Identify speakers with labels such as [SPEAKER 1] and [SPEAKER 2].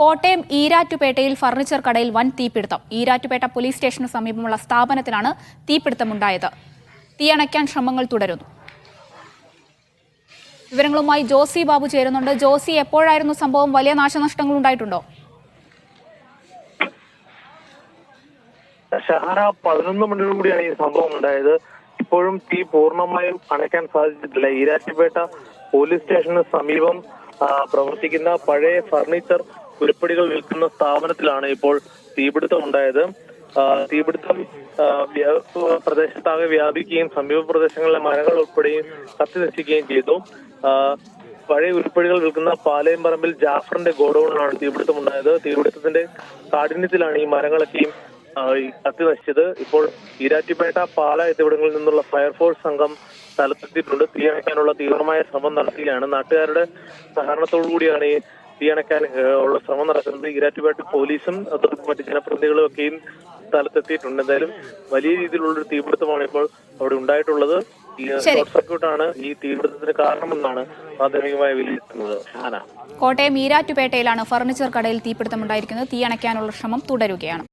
[SPEAKER 1] Kottayam ഈരാറ്റുപേട്ടയിൽ furniture കടയിൽ വൻ തീപിടുത്തം. ഈരാറ്റുപേട്ട പോലീസ് സ്റ്റേഷന് സമീപമുള്ള സ്ഥാപനത്തിലാണ് തീപിടുത്തമുണ്ടായത്. തീയണയ്ക്കാൻ ശ്രമങ്ങൾ തുടരുന്നു. വിവരങ്ങളുമായി ജോസി ബാബു ചേരുന്നുണ്ട്. ജോസി, എപ്പോഴായിരുന്നു സംഭവം? വലിയ നാശനഷ്ടങ്ങൾ ഉണ്ടായിട്ടുണ്ടോ?
[SPEAKER 2] ഷഹാന, 11 മണിയോടുകൂടിയാണ് ഈ സംഭവം ഉണ്ടായത്. ഇപ്പോഴും തീ പൂർണ്ണമായും അണയ്ക്കാൻ സാധിച്ചിട്ടില്ല. ഈരാറ്റുപേട്ട പോലീസ് സ്റ്റേഷന് സമീപം പ്രവർത്തിക്കുന്ന പഴയ ഫർണിച്ചർ ഉരുപ്പടികൾ വിൽക്കുന്ന സ്ഥാപനത്തിലാണ് ഇപ്പോൾ തീപിടുത്തം ഉണ്ടായത്. തീപിടുത്തം പ്രദേശത്താകെ വ്യാപിക്കുകയും സമീപ പ്രദേശങ്ങളിലെ മരങ്ങൾ ഉൾപ്പെടെയും കത്തി നശിക്കുകയും ചെയ്തു. പഴയ ഉരുപ്പടികൾ വിൽക്കുന്ന പാലയംപറമ്പിൽ ജാഫറിന്റെ ഗോഡൌണിലാണ് തീപിടുത്തം ഉണ്ടായത്. തീപിടുത്തത്തിന്റെ കാഠിന്യത്തിലാണ് ഈ മരങ്ങളൊക്കെയും കത്തി നശിച്ചത്. ഇപ്പോൾ ഈരാറ്റുപേട്ട, പാല എന്നിവിടങ്ങളിൽ നിന്നുള്ള ഫയർഫോഴ്സ് സംഘം സ്ഥലത്തെത്തിയിട്ടുണ്ട്. തീയണയ്ക്കാനുള്ള തീവ്രമായ ശ്രമം നടത്തുകയാണ്. നാട്ടുകാരുടെ സഹകരണത്തോടു കൂടിയാണ് ഈ തീയണയ്ക്കാൻ ഉള്ള ശ്രമം നടക്കുന്നത്. ഈരാറ്റുപേട്ട പോലീസും മറ്റ് ജനപ്രതിനിധികളും ഒക്കെയും സ്ഥലത്തെത്തിയിട്ടുണ്ട്. എന്തായാലും വലിയ രീതിയിലുള്ളൊരു തീപിടുത്തമാണ് ഇപ്പോൾ അവിടെ ഉണ്ടായിട്ടുള്ളത്. ഷോർട്ട് സർക്യൂട്ടാണ് ഈ തീപിടുത്തത്തിന് കാരണമെന്നാണ് പ്രാഥമികമായി വിലയിരുത്തുന്നത്.
[SPEAKER 1] കോട്ടയം ഈരാറ്റുപേട്ടയിലാണ് ഫർണിച്ചർ കടയിൽ തീപിടുത്തമുണ്ടായിരിക്കുന്നത്. തീയണയ്ക്കാനുള്ള ശ്രമം തുടരുകയാണ്.